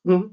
Testing,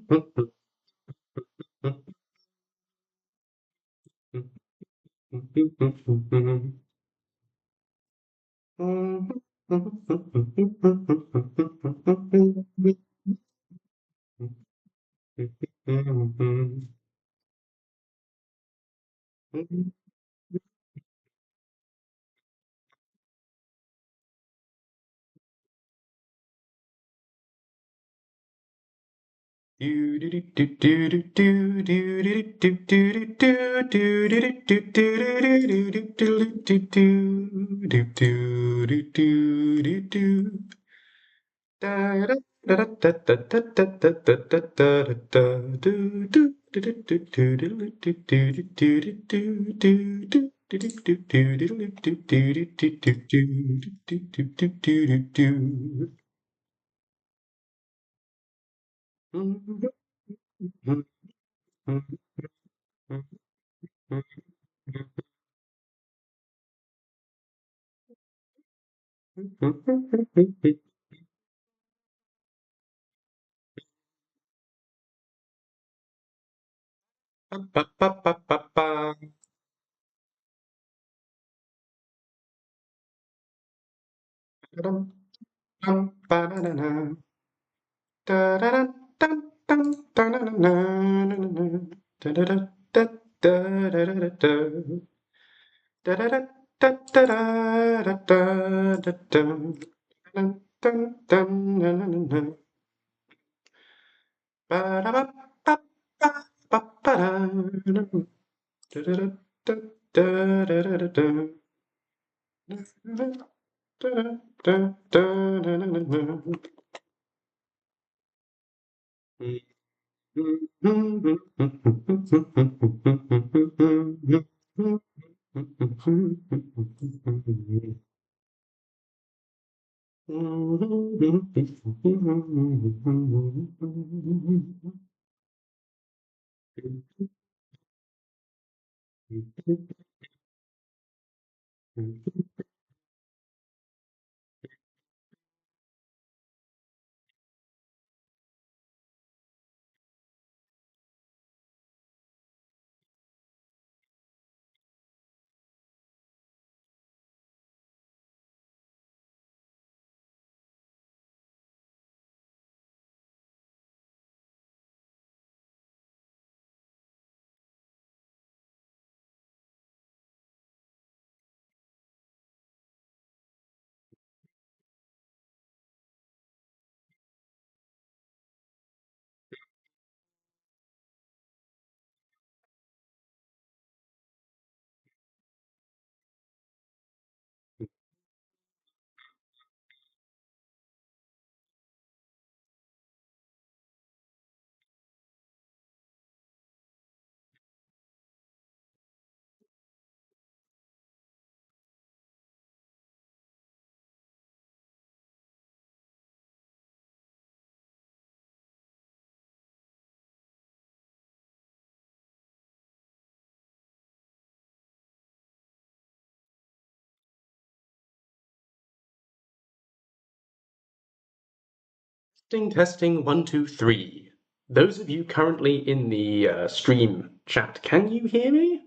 testing, one, two, three. Those of you currently in the stream chat, can you hear me?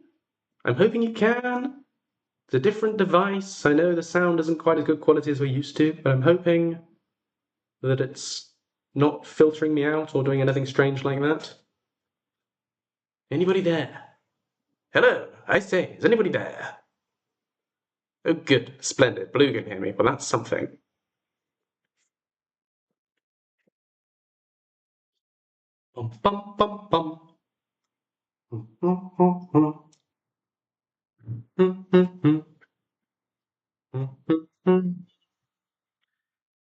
I'm hoping you can. It's a different device. I know the sound isn't quite as good quality as we're used to, but I'm hoping that it's not filtering me out or doing anything strange like that. Anybody there? Hello, I say, is anybody there? Oh, good, splendid. Blue can hear me. Well, that's something. Bum, bum, bum, bum.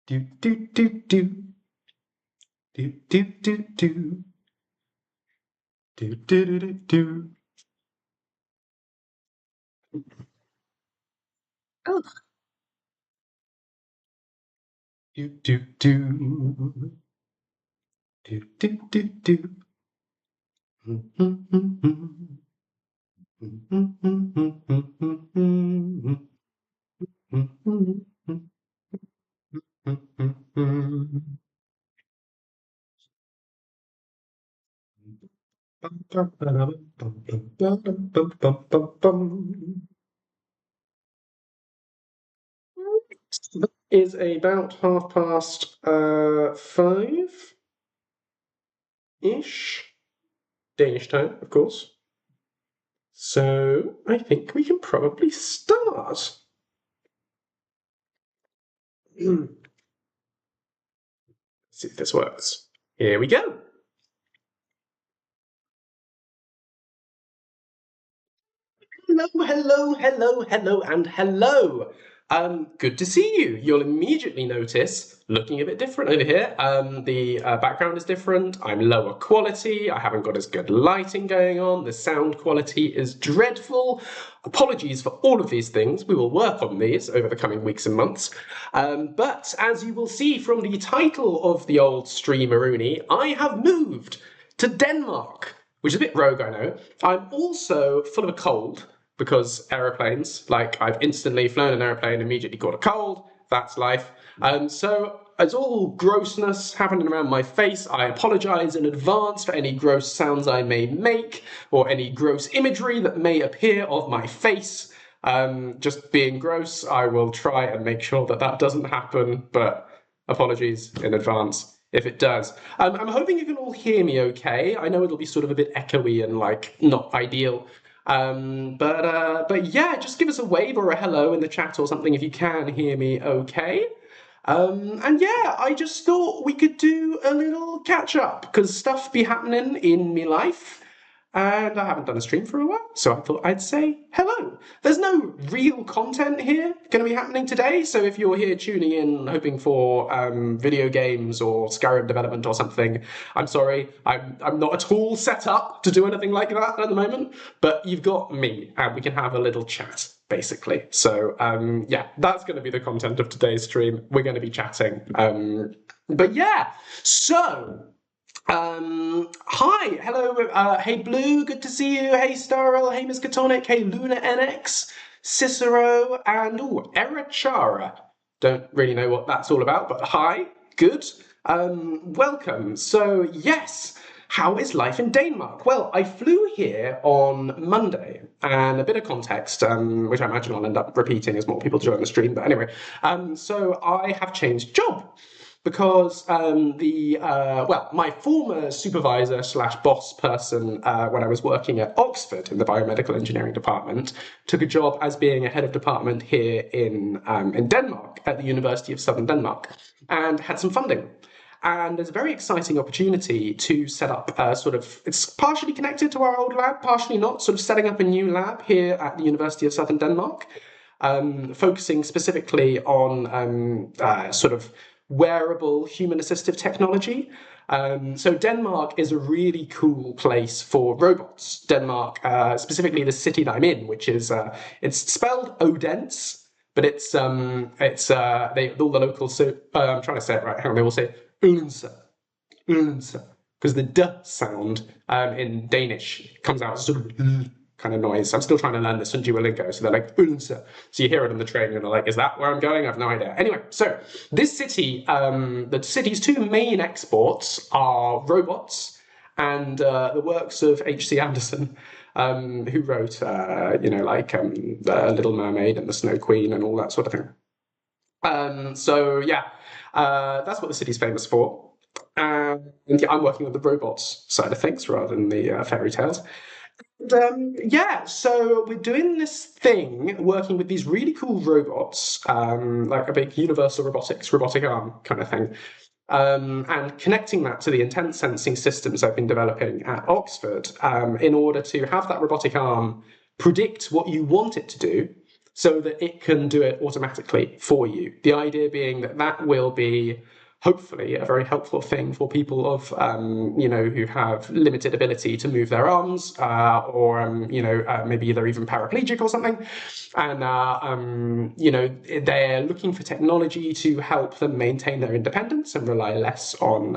Do, do, do, do. Do, do, do, do. Do, do, do, do, do. Oh, Do, do, do. Do, do, do, do. Is about 5:30-ish Danish time, of course. So I think we can probably start. Let's see if this works. Here we go. Hello, and hello. Good to see you. You'll immediately notice, looking a bit different over here, the background is different. I'm lower quality. I haven't got as good lighting going on. The sound quality is dreadful. Apologies for all of these things. We will work on these over the coming weeks and months. But as you will see from the title of the old streameroonie, I have moved to Denmark, which is a bit rogue, I know. I'm also full of a cold because aeroplanes, like I've instantly flown an aeroplane, immediately caught a cold. That's life. So it's all grossness happening around my face. I apologize in advance for any gross sounds I may make or any gross imagery that may appear of my face. Just being gross, I will try and make sure that that doesn't happen, but apologies in advance if it does. I'm hoping you can all hear me okay. I know it'll be sort of a bit echoey and like not ideal. But yeah, just give us a wave or a hello in the chat or something if you can hear me okay. And yeah, I just thought we could do a little catch up because stuff be happening in me life. And I haven't done a stream for a while, so I thought I'd say hello. There's no real content here going to be happening today, so if you're here tuning in hoping for video games or Skyrim development or something, I'm sorry, I'm not at all set up to do anything like that at the moment, but you've got me, and we can have a little chat, basically. So yeah, that's going to be the content of today's stream. We're going to be chatting. But yeah, so... hi, hello, hey Blue, good to see you, hey Starl, hey Miskatonic, hey Luna NX, Cicero, and Erachara. Don't really know what that's all about, but hi, good. Welcome. So, yes, how is life in Denmark? Well, I flew here on Monday, and a bit of context, which I imagine I'll end up repeating as more people join the stream, but anyway, so I have changed job. Because my former supervisor slash boss person when I was working at Oxford in the biomedical engineering department took a job as being a head of department here in Denmark at the University of Southern Denmark and had some funding. And there's a very exciting opportunity to set up it's partially connected to our old lab, partially not, sort of setting up a new lab here at the University of Southern Denmark, focusing specifically on wearable human assistive technology. So Denmark is a really cool place for robots. Denmark, specifically the city that I'm in, which is it's spelled Odense, but it's all the locals. So I'm trying to say it right. Hang on, they will say Odense, Odense, because the d sound in Danish comes out sort of kind of noise. I'm still trying to learn this on Duolingo, so they're like, Odense. So you hear it on the train, and they're like, is that where I'm going? I have no idea. Anyway, so this city, the city's two main exports are robots and the works of H.C. Andersen, who wrote, The Little Mermaid and the Snow Queen and all that sort of thing. So yeah, that's what the city's famous for. And yeah, I'm working on the robots side of things rather than the fairy tales. Yeah, so we're doing this thing working with these really cool robots, like a big universal robotic arm kind of thing, and connecting that to the intent sensing systems I've been developing at Oxford in order to have that robotic arm predict what you want it to do so that it can do it automatically for you. The idea being that that will be hopefully a very helpful thing for people of, who have limited ability to move their arms, or maybe they're even paraplegic or something. And, they're looking for technology to help them maintain their independence and rely less on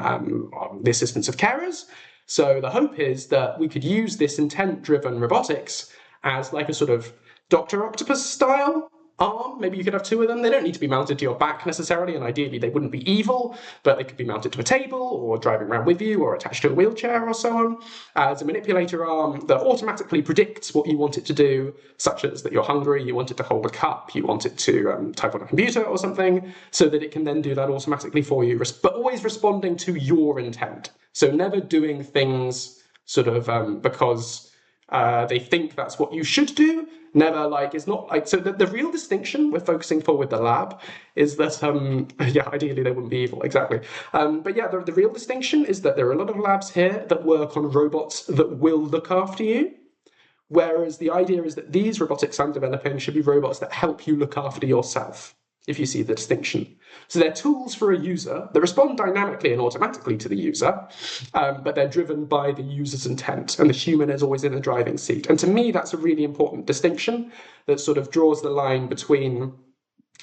the assistance of carers. So the hope is that we could use this intent-driven robotics as like a sort of Dr. Octopus style arm. Maybe you could have two of them. They don't need to be mounted to your back necessarily, and ideally they wouldn't be evil, but they could be mounted to a table or driving around with you or attached to a wheelchair or so on. As a manipulator arm that automatically predicts what you want it to do, such as that you're hungry, you want it to hold a cup, you want it to type on a computer or something, so that it can then do that automatically for you, but always responding to your intent. So never doing things sort of because they think that's what you should do. Never like, it's not like, so the real distinction we're focusing for with the lab is that, yeah, ideally they wouldn't be evil, exactly. But yeah, the real distinction is that there are a lot of labs here that work on robots that will look after you. Whereas the idea is that these robotics I'm developing should be robots that help you look after yourself, if you see the distinction. So they're tools for a user that respond dynamically and automatically to the user, but they're driven by the user's intent, and the human is always in the driving seat. And to me, that's a really important distinction that sort of draws the line between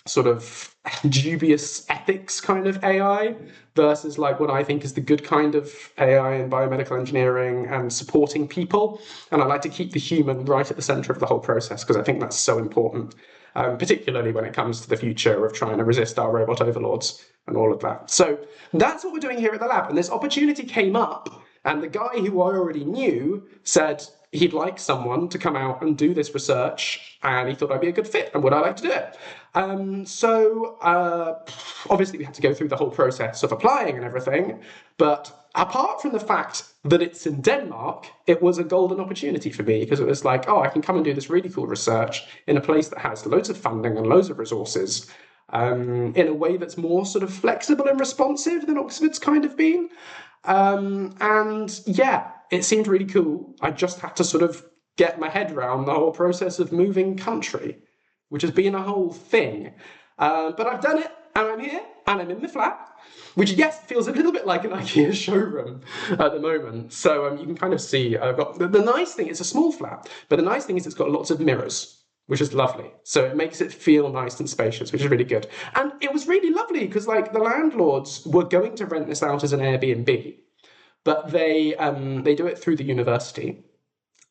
sort of dubious ethics kind of AI versus like what I think is the good kind of AI in biomedical engineering and supporting people. And I like to keep the human right at the center of the whole process because I think that's so important. Particularly when it comes to the future of trying to resist our robot overlords and all of that. So that's what we're doing here at the lab. And this opportunity came up, and the guy who I already knew said he'd like someone to come out and do this research, and he thought I'd be a good fit, and would I like to do it? Obviously we had to go through the whole process of applying and everything, but apart from the fact that it's in Denmark, it was a golden opportunity for me because it was like, oh, I can come and do this really cool research in a place that has loads of funding and loads of resources in a way that's more sort of flexible and responsive than Oxford's kind of been. And yeah, it seemed really cool. I just had to sort of get my head around the whole process of moving country, which has been a whole thing. But I've done it, and I'm here, and I'm in my flat, which, yes, feels a little bit like an IKEA showroom at the moment. So you can kind of see I've got, the nice thing, it's a small flat, but the nice thing is it's got lots of mirrors, which is lovely. So it makes it feel nice and spacious, which is really good. And it was really lovely because like the landlords were going to rent this out as an Airbnb, but they do it through the university.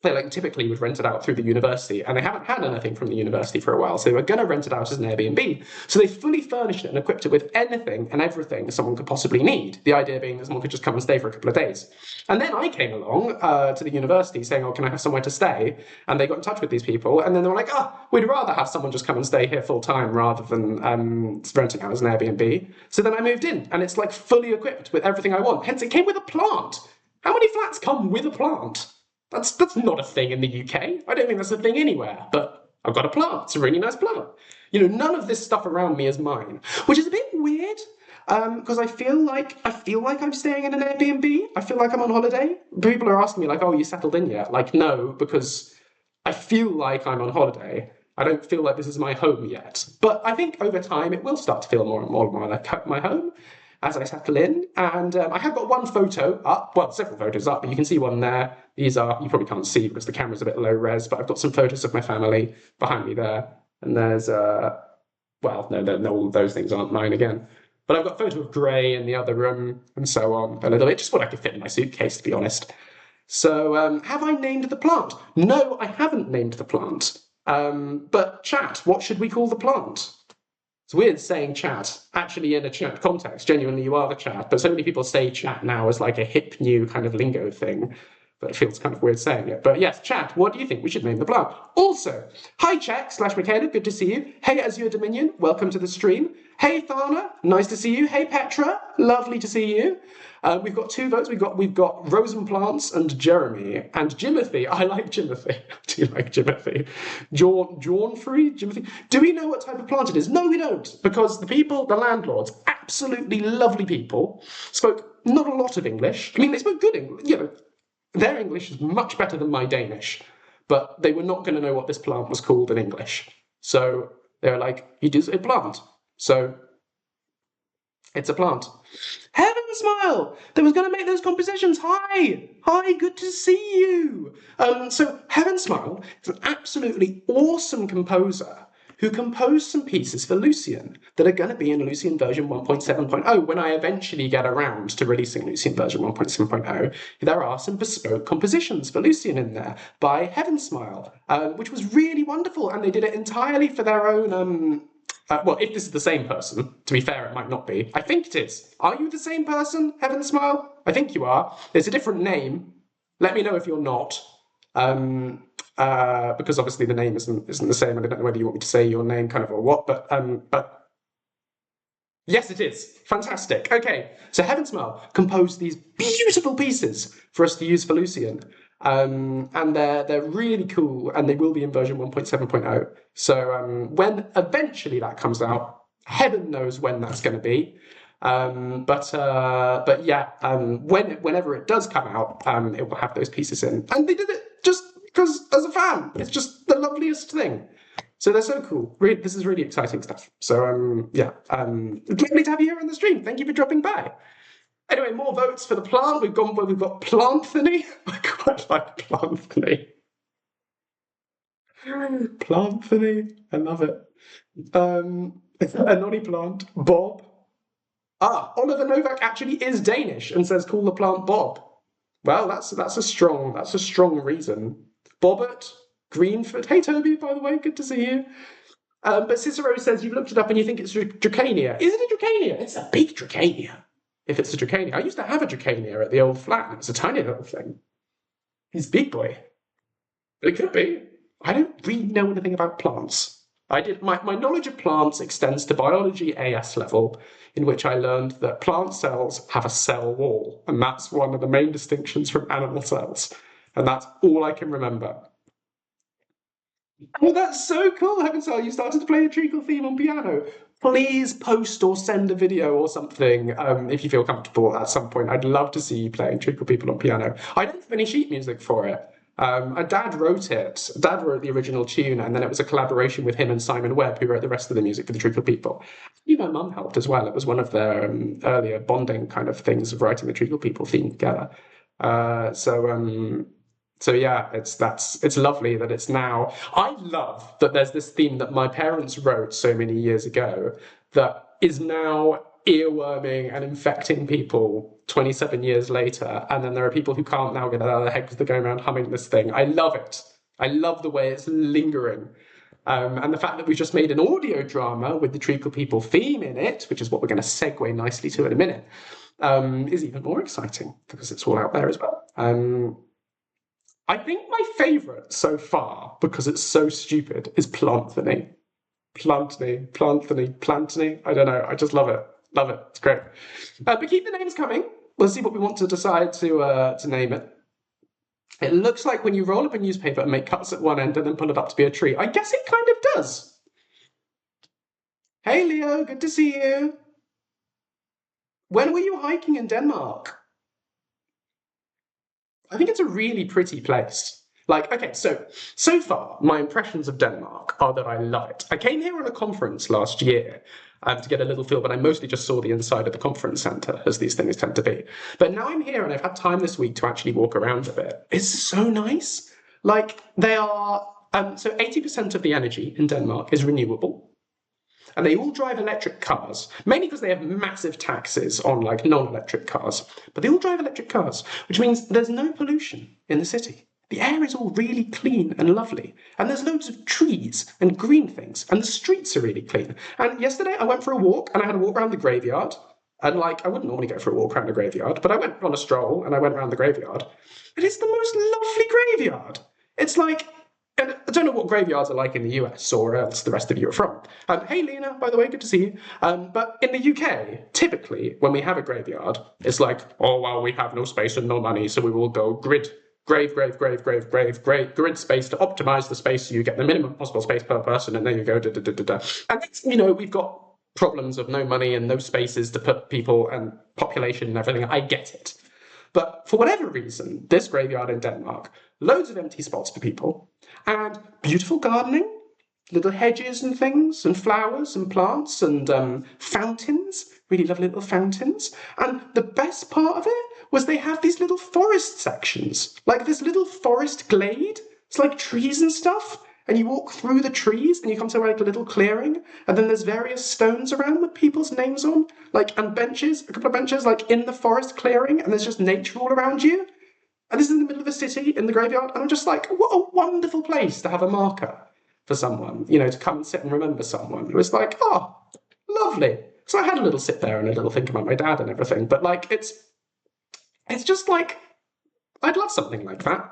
They like typically would rent it out through the university, and they haven't had anything from the university for a while, so they were going to rent it out as an Airbnb. So they fully furnished it and equipped it with anything and everything someone could possibly need. The idea being that someone could just come and stay for a couple of days. And then I came along to the university saying, oh, can I have somewhere to stay? And they got in touch with these people, and then they were like, oh, we'd rather have someone just come and stay here full time rather than renting out as an Airbnb. So then I moved in, and it's like fully equipped with everything I want. Hence, it came with a plant. How many flats come with a plant? That's not a thing in the UK. I don't think that's a thing anywhere, but I've got a plant. It's a really nice plant. You know, none of this stuff around me is mine, which is a bit weird because I feel like I'm staying in an Airbnb. I feel like I'm on holiday. People are asking me like, "Oh, you settled in yet?" Like, no, because I feel like I'm on holiday. I don't feel like this is my home yet. But I think over time it will start to feel more and more like my home as I settle in. And I have got one photo up, well, several photos up, but you can see one there. These are, you probably can't see because the camera's a bit low res, but I've got some photos of my family behind me there. And there's, well, no, all those things aren't mine again. But I've got a photo of Gray in the other room and so on, a little bit, just what I could fit in my suitcase, to be honest. So have I named the plant? No, I haven't named the plant. But chat, what should we call the plant? It's weird saying chat, actually in a chat context, genuinely you are the chat, but so many people say chat now as like a hip new kind of lingo thing, but it feels kind of weird saying it. But yes, chat, what do you think we should name the plant? Also, hi Czech/Michaela, good to see you. Hey Azure Dominion, welcome to the stream. Hey Thana, nice to see you. Hey Petra, lovely to see you. We've got two votes. We've got Rosenplants and Jeremy and Jimothy. I like Jimothy. Do you like Jimothy? Jawnfrey? Jimothy? Do we know what type of plant it is? No, we don't, because the landlords, absolutely lovely people, spoke not a lot of English. I mean, they spoke good English. You know, their English is much better than my Danish, but they were not going to know what this plant was called in English. So they were like, it is a plant. So it's a plant. Heaven Smile! That was going to make those compositions. Hi! Hi, good to see you! So Heaven Smile is an absolutely awesome composer who composed some pieces for Lucian that are going to be in Lucian version 1.7.0 when I eventually get around to releasing Lucian version 1.7.0. There are some bespoke compositions for Lucian in there by Heaven Smile, which was really wonderful, and they did it entirely for their own. Well, if this is the same person, to be fair, it might not be. I think it is. Are you the same person, Heaven Smile? I think you are. There's a different name. Let me know if you're not. Because obviously the name isn't the same. I don't know whether you want me to say your name kind of or what, but yes, it is. Fantastic. Okay, so Heaven Smile composed these beautiful pieces for us to use for Lucian. And they're really cool, and they will be in version 1.7.0. So when eventually that comes out, heaven knows when that's going to be. But yeah, whenever it does come out, it will have those pieces in, and they did it just because as a fan, it's just the loveliest thing. So they're so cool. Really, this is really exciting stuff. So yeah, lovely to have you here on the stream. Thank you for dropping by. Anyway, more votes for the plant. We've got Planthony. I quite like Planthony. Planthony. I love it. A naughty plant. Bob. Oliver Novak actually is Danish and says call the plant Bob. Well, that's a strong reason. Bobbert, Greenford. Hey Toby, by the way, good to see you. But Cicero says you've looked it up and you think it's Dracania. Is it a Dracania? It's a big Dracania. If it's a Dracania. I used to have a Dracania at the old flat. It was a tiny little thing. He's big boy. But it could be. I don't really know anything about plants. My knowledge of plants extends to biology AS level, in which I learned that plant cells have a cell wall, and that's one of the main distinctions from animal cells. And that's all I can remember. Oh, that's so cool, Heaven Cell. You started to play a treacle theme on piano. Please post or send a video or something if you feel comfortable at some point. I'd love to see you playing Treacle People on piano. I don't have any sheet music for it. Dad wrote it. Dad wrote the original tune, and then it was a collaboration with him and Simon Webb, who wrote the rest of the music for the Treacle People. My mum helped as well. It was one of their earlier bonding kind of things of writing the Treacle People theme together. So yeah, it's lovely that it's now. I love that there's this theme that my parents wrote so many years ago that is now earworming and infecting people 27 years later, and then there are people who can't now get it out of their head because they're going around humming this thing. I love it. I love the way it's lingering. And the fact that we've just made an audio drama with the Treacle People theme in it, which is what we're going to segue nicely to in a minute, is even more exciting because it's all out there as well. I think my favourite so far, because it's so stupid, is Planthony. Planthony. I don't know. I just love it. Love it. It's great. But keep the names coming. We'll see what we want to decide to name it. It looks like when you roll up a newspaper and make cuts at one end and then pull it up to be a tree. I guess it kind of does. Hey, Leo. Good to see you. When were you hiking in Denmark? I think it's a really pretty place. Okay, so far, my impressions of Denmark are that I love it. I came here on a conference last year to get a little feel, but I mostly just saw the inside of the conference centre, as these things tend to be. But now I'm here and I've had time this week to actually walk around a bit. It's so nice. They are, so 80% of the energy in Denmark is renewable. And they all drive electric cars, mainly because they have massive taxes on non-electric cars. But they all drive electric cars, which means there's no pollution in the city. The air is all really clean and lovely. And there's loads of trees and green things. And the streets are really clean. And yesterday I went for a walk and I had a walk around the graveyard. And I wouldn't normally go for a walk around a graveyard, but I went on a stroll and I went around the graveyard. And it's the most lovely graveyard. It's and I don't know what graveyards are like in the US or else the rest of you are from. Hey Lena, by the way, good to see you. But in the UK, typically, when we have a graveyard, it's oh, well, we have no space and no money, so we will go grid space to optimize the space so you get the minimum possible space per person, and there you go, And that's, we've got problems of no money and no spaces to put people and population and everything. I get it. But for whatever reason, this graveyard in Denmark, loads of empty spots for people, and beautiful gardening, little hedges and things, and flowers and plants and fountains, really lovely little fountains. And the best part of it was they have these little forest sections, this little forest glade. It's trees and stuff. and you walk through the trees and you come to like a little clearing, and then there's various stones around with people's names on, like, and benches, a couple of benches, like in the forest clearing, and there's just nature all around you. And this is in the middle of a city in the graveyard, and I'm just like, what a wonderful place to have a marker for someone, you know, to come and sit and remember someone. It was like, oh, lovely. So I had a little sit there and a little think about my dad and everything, but like, it's just like, I'd love something like that.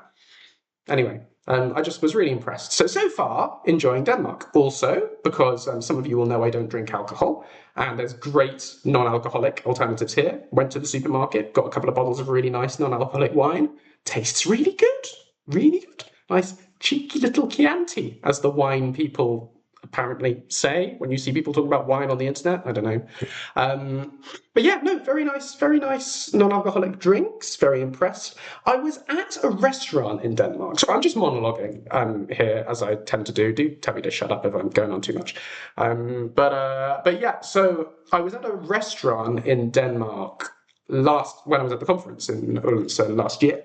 Anyway, I just was really impressed. So far, enjoying Denmark. Also, because some of you will know I don't drink alcohol, and there's great non-alcoholic alternatives here. Went to the supermarket, got a couple of bottles of really nice non-alcoholic wine. Tastes really good. Really good. Nice cheeky little Chianti, as the wine people apparently say when you see people talking about wine on the internet. I don't know. But yeah, no, very nice non-alcoholic drinks. Very impressed. I was at a restaurant in Denmark. So I'm just monologuing here, as I tend to do. Do tell me to shut up if I'm going on too much. But yeah, so I was at a restaurant in Denmark when I was at the conference in Odense last year.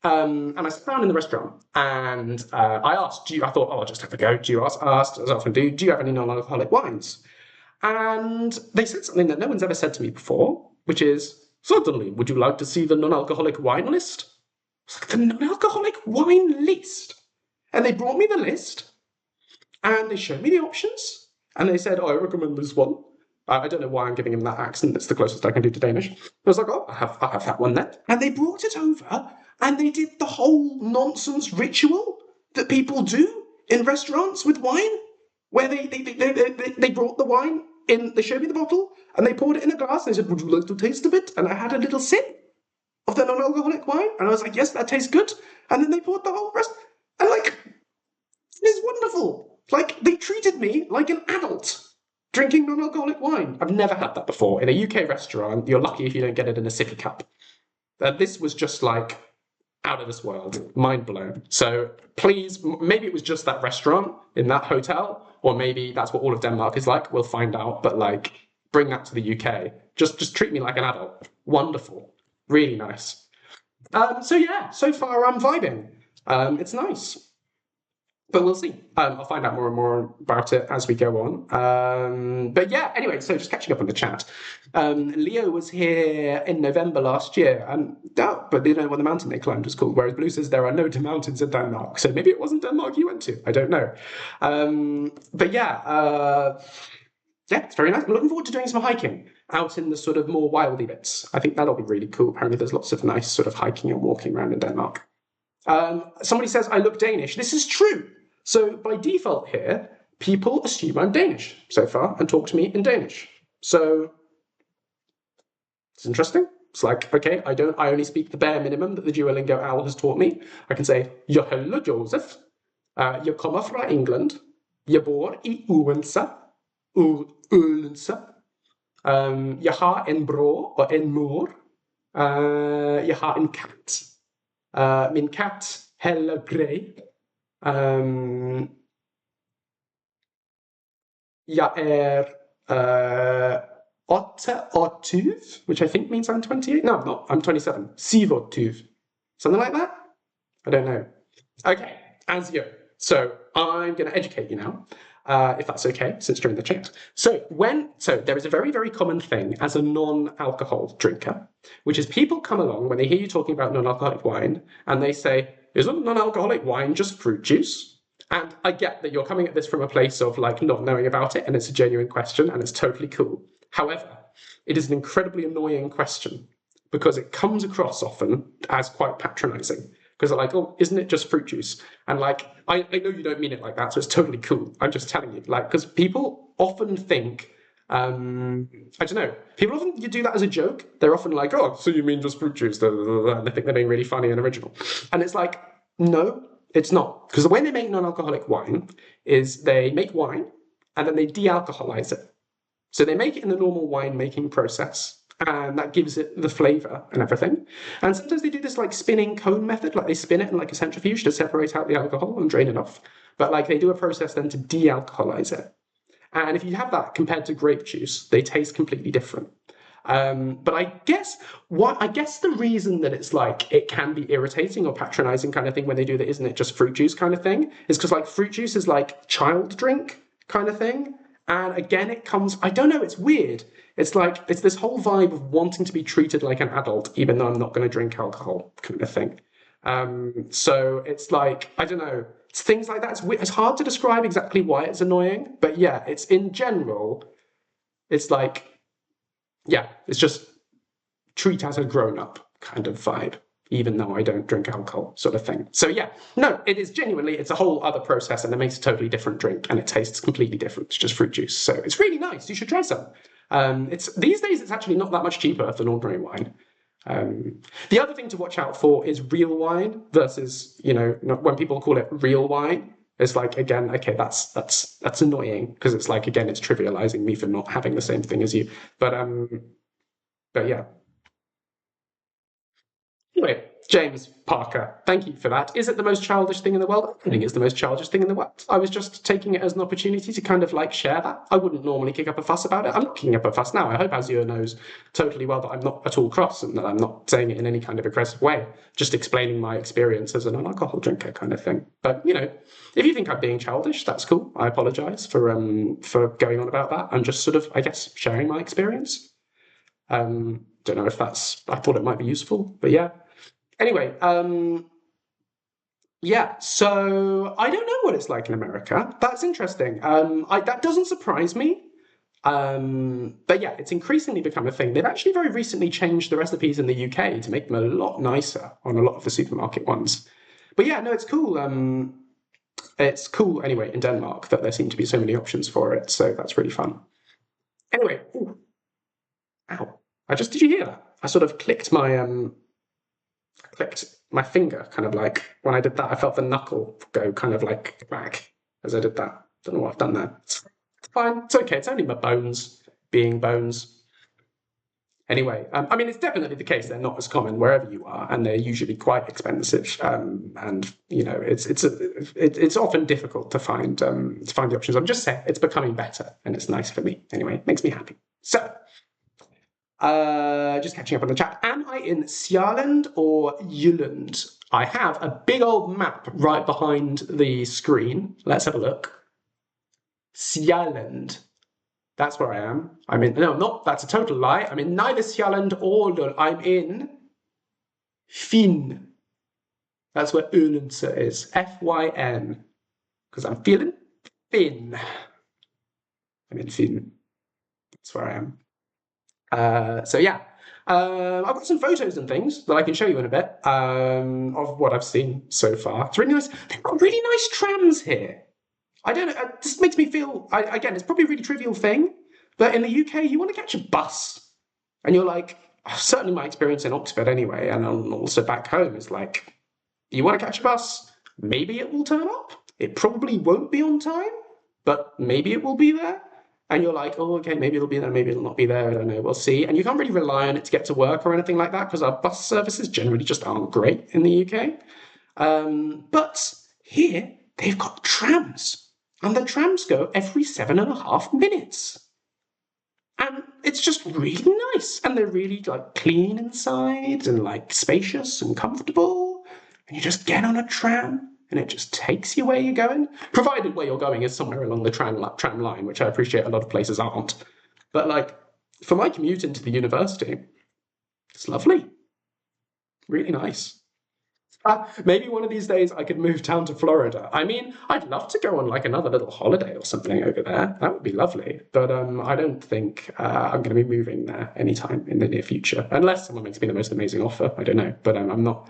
And I sat down in the restaurant, and I asked, I thought, oh, I'll just have a go. Asked, as I often do you have any non-alcoholic wines? And they said something that no one's ever said to me before, which is, certainly, would you like to see the non-alcoholic wine list? I was like, the non-alcoholic wine list? And they brought me the list, and they showed me the options, and they said, oh, I recommend this one. I don't know why I'm giving him that accent. It's the closest I can do to Danish. I was like, oh, I have that one then. And they brought it over, and they did the whole nonsense ritual that people do in restaurants with wine, where they brought the wine in, they showed me the bottle, and they poured it in a glass, and they said, would you like to taste a bit? And I had a little sip of the non-alcoholic wine, and I was like, yes, that tastes good. And then they poured the whole rest, and like, it's wonderful. Like, they treated me like an adult drinking non-alcoholic wine. I've never had that before. In a UK restaurant, you're lucky if you don't get it in a sippy cup. This was just like out of this world, mind blown. So please, maybe it was just that restaurant in that hotel, or maybe that's what all of Denmark is like. We'll find out. But like, bring that to the UK. Just treat me like an adult. Wonderful, really nice. So yeah, so far I'm vibing. It's nice. But we'll see. I'll find out more and more about it as we go on. But yeah, anyway, so just catching up on the chat. Leo was here in November last year, but they don't know what the mountain they climbed was called, whereas Blue says there are no mountains in Denmark. So maybe it wasn't Denmark you went to. I don't know. But yeah, it's very nice. I'm looking forward to doing some hiking out in the sort of more wildy bits. I think that'll be really cool. Apparently there's lots of nice sort of hiking and walking around in Denmark. Somebody says I look Danish. This is true. So by default here, people assume I'm Danish so far and talk to me in Danish. So it's interesting. It's like, okay, I only speak the bare minimum that the Duolingo owl has taught me. I can say, jeg hedder Joseph. Jeg kommer fra England. Jeg bor I Odense. Jeg har en bror og en mor. Jeg har en kat. Min kat heller Grey. Jeg er 28, which I think means I'm 28. No, I'm not. I'm 27. 27. Something like that? I don't know. Okay, as you. So I'm going to educate you now, if that's okay, since during the chat. So there is a very, very common thing as a non-alcohol drinker, which is people come along when they hear you talking about non-alcoholic wine, and they say, isn't non-alcoholic wine just fruit juice? And I get that you're coming at this from a place of like not knowing about it, and it's a genuine question, and it's totally cool. However, it is an incredibly annoying question because it comes across often as quite patronizing. Because they're like, oh, isn't it just fruit juice? And like, I know you don't mean it like that, so it's totally cool. I'm just telling you, like, because people often think, I don't know, people often do that as a joke. They're often like, oh, so you mean just fruit juice? And they think they're being really funny and original. And it's like, no, it's not. Because the way they make non-alcoholic wine is they make wine and then they de-alcoholize it. So they make it in the normal wine-making process, and that gives it the flavor and everything. And sometimes they do this like spinning cone method, like they spin it in like a centrifuge to separate out the alcohol and drain it off. But like they do a process then to de-alcoholize it. And if you have that compared to grape juice, they taste completely different. But I guess the reason that it's like it can be irritating or patronizing kind of thing when they do that, isn't it just fruit juice kind of thing, is because like fruit juice is like child drink kind of thing. And again, it comes, I don't know, it's weird. It's like, it's this whole vibe of wanting to be treated like an adult, even though I'm not going to drink alcohol kind of thing. So it's like, I don't know, it's things like that. It's hard to describe exactly why it's annoying, but yeah, it's in general, it's like, yeah, it's just treat as a grown up kind of vibe, even though I don't drink alcohol, sort of thing. So yeah, no, it is genuinely, it's a whole other process and it makes a totally different drink and it tastes completely different. It's just fruit juice. So it's really nice. You should try some. It's these days, it's actually not that much cheaper than ordinary wine. The other thing to watch out for is real wine versus, you know, when people call it real wine. It's like, again, okay, that's annoying because it's like, again, it's trivializing me for not having the same thing as you. But yeah. Anyway, James Parker, thank you for that. Is it the most childish thing in the world? I think it's the most childish thing in the world. I was just taking it as an opportunity to kind of like share that. I wouldn't normally kick up a fuss about it. I'm not kicking up a fuss now. I hope Azure knows totally well that I'm not at all cross and that I'm not saying it in any kind of aggressive way. Just explaining my experience as an alcohol drinker kind of thing. But, you know, if you think I'm being childish, that's cool. I apologise for going on about that. I'm just sort of, I guess, sharing my experience. Don't know if that's, I thought it might be useful, but yeah. Anyway, yeah, so I don't know what it's like in America. That's interesting. That doesn't surprise me. But yeah, it's increasingly become a thing. They've actually very recently changed the recipes in the UK to make them a lot nicer on a lot of the supermarket ones. But yeah, no, it's cool. It's cool anyway in Denmark that there seem to be so many options for it. So that's really fun. Anyway, ooh, ow! Did you hear that? I sort of clicked my finger, kind of like when I did that, I felt the knuckle go kind of like back as I did that. Don't know what I've done there. It's fine. It's okay. It's only my bones being bones. Anyway, I mean, it's definitely the case. They're not as common wherever you are, and they're usually quite expensive. And you know, it's often difficult to find the options. I'm just saying it's becoming better, and it's nice for me. Anyway, it makes me happy. So. Just catching up on the chat. Am I in Sjaland or Jylland? I have a big old map right behind the screen. Let's have a look. Sjaland. That's where I am. That's a total lie. I'm in neither Sjaland or Lund. I'm in Fyn. That's where Odense is. Fyn. Because I'm feeling Fyn. I'm in Fyn. That's where I am. So yeah, I've got some photos and things that I can show you in a bit of what I've seen so far. It's really nice. They've got really nice trams here. I don't know. This makes me feel. Again, it's probably a really trivial thing, but in the UK, you want to catch a bus, and you're like, certainly my experience in Oxford anyway, and also back home is like, you want to catch a bus, maybe it will turn up. It probably won't be on time, but maybe it will be there. And you're like, oh, okay, maybe it'll be there, maybe it'll not be there, I don't know, we'll see. And you can't really rely on it to get to work or anything like that because our bus services generally just aren't great in the UK. But here, they've got trams. And the trams go every 7.5 minutes. And it's just really nice. And they're really like clean inside and like spacious and comfortable. And you just get on a tram and it just takes you where you're going, provided where you're going is somewhere along the tram line, which I appreciate a lot of places aren't. But like, for my commute into the university, it's lovely. Really nice. Maybe one of these days I could move down to Florida. I mean, I'd love to go on like another little holiday or something over there. That would be lovely. But I don't think I'm going to be moving there anytime in the near future, unless someone makes me the most amazing offer. I don't know, but I'm not.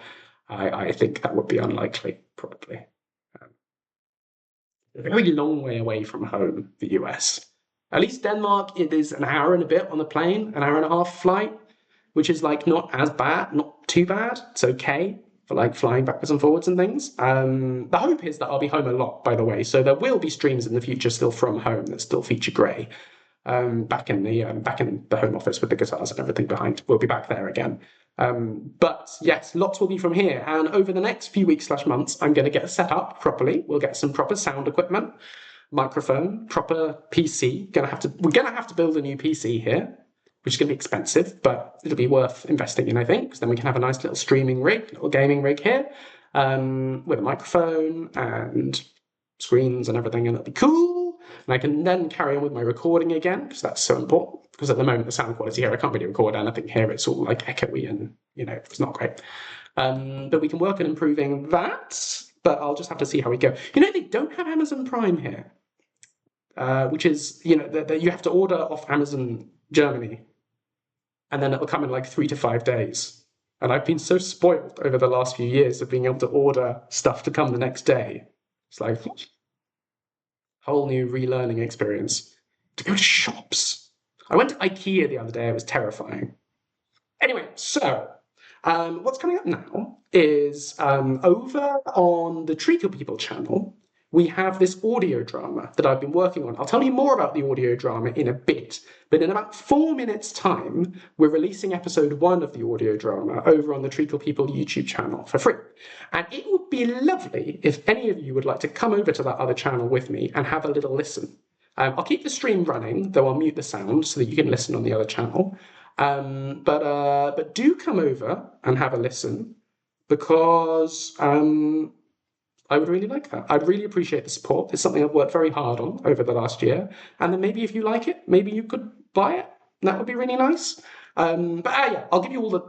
I think that would be unlikely, probably. A very long way away from home, the US. At least Denmark, it is an hour and a bit on the plane, an hour and a half flight, which is like not as bad, not too bad. It's okay for like flying backwards and forwards and things. The hope is that I'll be home a lot, by the way. So there will be streams in the future still from home that still feature Gray. Back in the home office with the guitars and everything behind. We'll be back there again. But yes, lots will be from here. And over the next few weeks / months, I'm going to get set up properly. We'll get some proper sound equipment, microphone, proper PC. We're going to have to build a new PC here, which is going to be expensive, but it'll be worth investing in, I think, because then we can have a nice little streaming rig, little gaming rig here, with a microphone and screens and everything, and it'll be cool. And I can then carry on with my recording again, because that's so important. Because at the moment, the sound quality here, I can't really record anything here. It's all like echoey and, it's not great. But we can work on improving that, but I'll just have to see how we go. They don't have Amazon Prime here, which is, that you have to order off Amazon Germany, and then it'll come in like 3 to 5 days. And I've been so spoiled over the last few years of being able to order stuff to come the next day. It's like a whole new relearning experience. To go to shops. I went to IKEA the other day. It was terrifying. Anyway, so what's coming up now is over on the Treacle People channel, we have this audio drama that I've been working on. I'll tell you more about the audio drama in a bit, but in about 4 minutes' time, we're releasing episode 1 of the audio drama over on the Treacle People YouTube channel for free. And it would be lovely if any of you would like to come over to that other channel with me and have a little listen. I'll keep the stream running, though I'll mute the sound so that you can listen on the other channel. But do come over and have a listen, because I would really like that. I'd really appreciate the support. It's something I've worked very hard on over the last year. And then maybe if you like it, maybe you could buy it. That would be really nice. Yeah, I'll give you all the,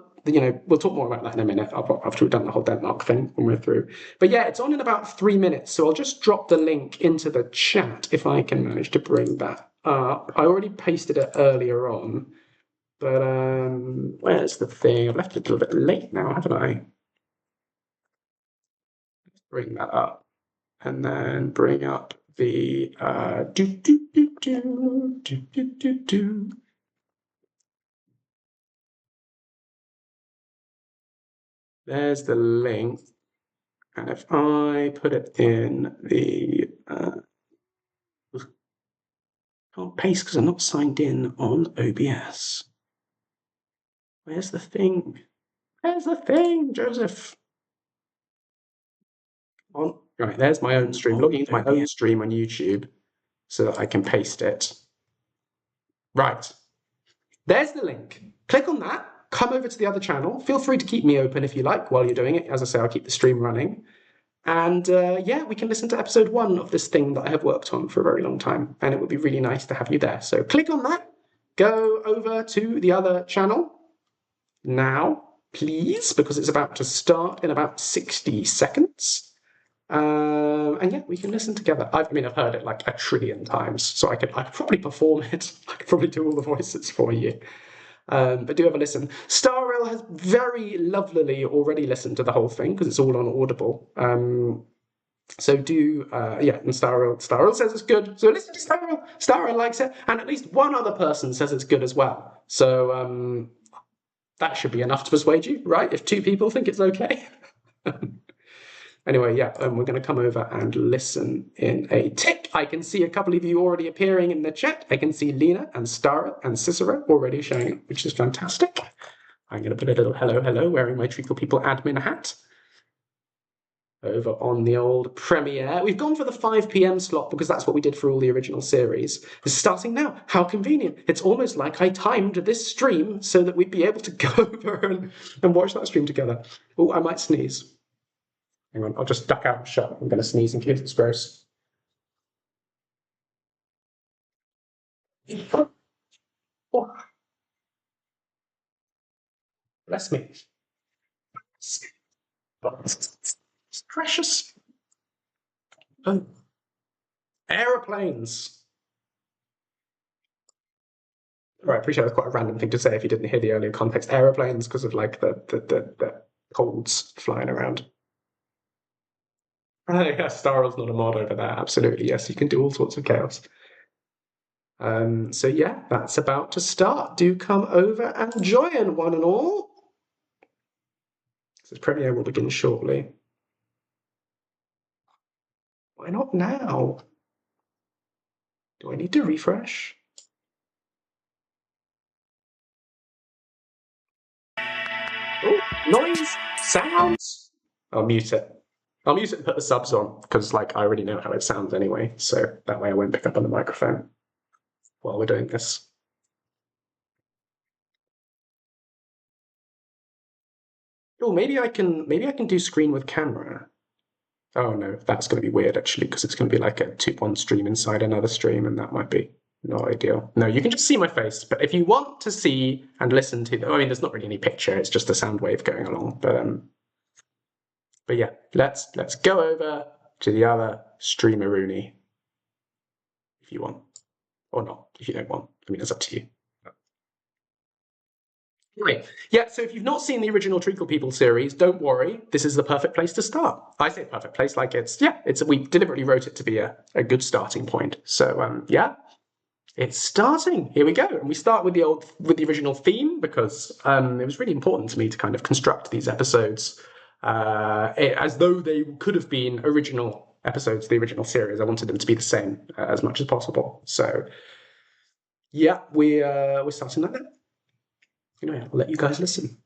we'll talk more about that in a minute after we've done the whole Denmark thing when we're through. But yeah, it's on in about 3 minutes. So I'll just drop the link into the chat if I can manage to bring that up. I already pasted it earlier on. But where's the thing? I've left it a little bit late now, haven't I? Bring that up, and then bring up the There's the link, and if I put it in the can't paste because I'm not signed in on OBS. Where's the thing? Where's the thing, Joseph? Right, there's my own stream. Logging into my own stream on YouTube so that I can paste it. Right. There's the link. Click on that. Come over to the other channel. Feel free to keep me open if you like while you're doing it. As I say, I'll keep the stream running. And yeah, we can listen to episode 1 of this thing that I have worked on for a very long time. And it would be really nice to have you there. So click on that. Go over to the other channel now, please, because it's about to start in about 60 seconds. And yeah, we can listen together. I've heard it like 1 trillion times, so I could probably perform it. I could probably do all the voices for you. But do have a listen. Starrel has very lovelily already listened to the whole thing because it's all on Audible. So do, yeah, and Starrel says it's good. So listen to Starrel. Starrel likes it, and at least one other person says it's good as well. So that should be enough to persuade you, right? If 2 people think it's okay. Anyway, yeah, we're going to come over and listen in a tick. I can see a couple of you already appearing in the chat. I can see Lena and Starrel and Cicero already showing up, which is fantastic. I'm going to put a little hello, wearing my Treacle People admin hat. Over on the old Premiere. We've gone for the 5 p.m. slot because that's what we did for all the original series. It's starting now. How convenient. It's almost like I timed this stream so that we'd be able to go over and watch that stream together. Oh, I might sneeze. Hang on, I'll just duck out and shut. I'm going to sneeze in case it's gross. Oh. Bless me. It's precious. Oh. Aeroplanes. Right, I appreciate that's quite a random thing to say if you didn't hear the earlier context. Aeroplanes, because of like the colds flying around. Yeah, Starrel's not a mod over there. Absolutely, yes, you can do all sorts of chaos. So yeah, that's about to start. Do come over and join, one and all. This Premiere will begin shortly. Why not now? Do I need to refresh? Oh, noise, sounds. I'll mute it. I'll mute it and put the subs on because, like, I already know how it sounds anyway. So that way I won't pick up on the microphone while we're doing this. Oh, maybe I can do screen with camera. Oh no, that's going to be weird actually, because it's going to be like one stream inside another stream, and that might be not ideal. No, you can just see my face, but if you want to see and listen to, I mean, there's not really any picture; it's just a sound wave going along. But yeah, let's go over to the other streamer Rooney if you want, or not if you don't want. I mean, it's up to you. Right. Yeah, so if you've not seen the original Treacle People series, don't worry. This is the perfect place to start. I say perfect place, like we deliberately wrote it to be a good starting point. So yeah, it's starting. Here we go. And we start with the original theme because it was really important to me to kind of construct these episodes as though they could have been original episodes of the original series. I wanted them to be the same as much as possible. So yeah, we're starting like that. I'll let you guys listen.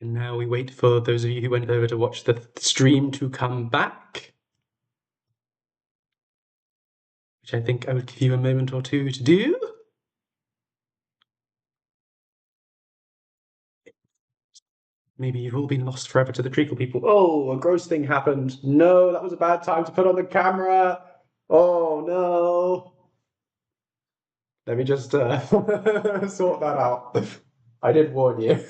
And now we wait for those of you who went over to watch the stream to come back, which I think I would give you a moment or two to do. Maybe you've all been lost forever to the treacle people. Oh, a gross thing happened. No, that was a bad time to put on the camera. Oh, no. Let me just sort that out. I did warn you.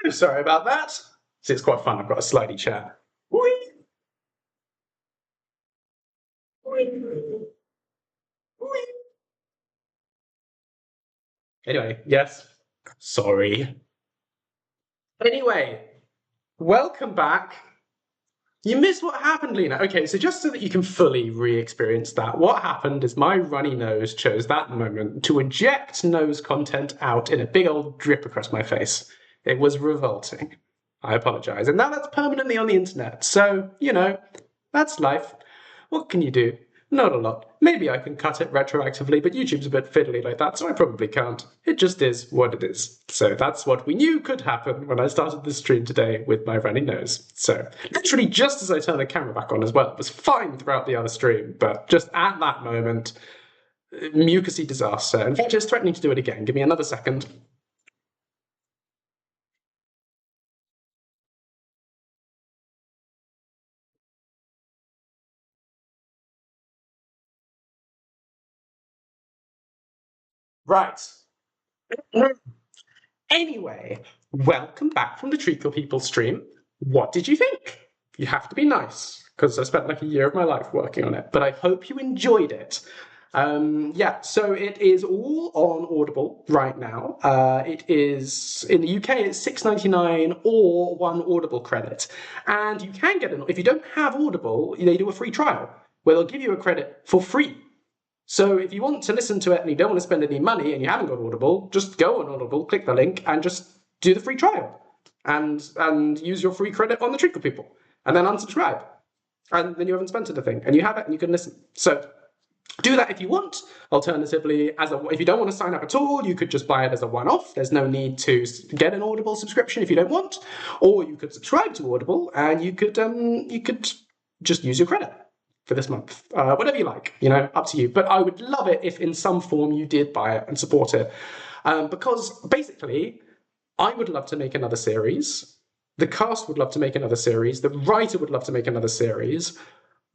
I'm sorry about that. See, it's quite fun. I've got a slidey chair. Whee! Whee! Whee! Anyway, yes. Sorry. Anyway, welcome back. You missed what happened, Lena. Okay, so just so that you can fully re-experience that, what happened is my runny nose chose that moment to eject nose content out in a big old drip across my face. It was revolting. I apologize. And now that's permanently on the internet. So, you know, that's life. What can you do? Not a lot. Maybe I can cut it retroactively, but YouTube's a bit fiddly like that, so I probably can't. It just is what it is. So that's what we knew could happen when I started this stream today with my runny nose. So literally just as I turned the camera back on as well, it was fine throughout the other stream, but just at that moment, mucusy disaster. In fact, it's threatening to do it again. Give me another second. Right. Anyway, welcome back from the Treacle People stream. What did you think? You have to be nice, because I spent like a year of my life working on it, but I hope you enjoyed it. Yeah, so it is all on Audible right now. It is, in the UK, it's $6.99 or one Audible credit. And you can get it, if you don't have Audible, they do a free trial, where they'll give you a credit for free. So if you want to listen to it and you don't want to spend any money and you haven't got Audible, just go on Audible, click the link, and just do the free trial, and use your free credit on the Treacle People, and then unsubscribe, and then you haven't spent anything, and you have it, and you can listen. So do that if you want. Alternatively, if you don't want to sign up at all, you could just buy it as a one-off. There's no need to get an Audible subscription if you don't want, or you could subscribe to Audible and you could just use your credit for this month. Whatever you like, you know, up to you. But I would love it if in some form you did buy it and support it. Because basically, I would love to make another series. The cast would love to make another series. The writer would love to make another series.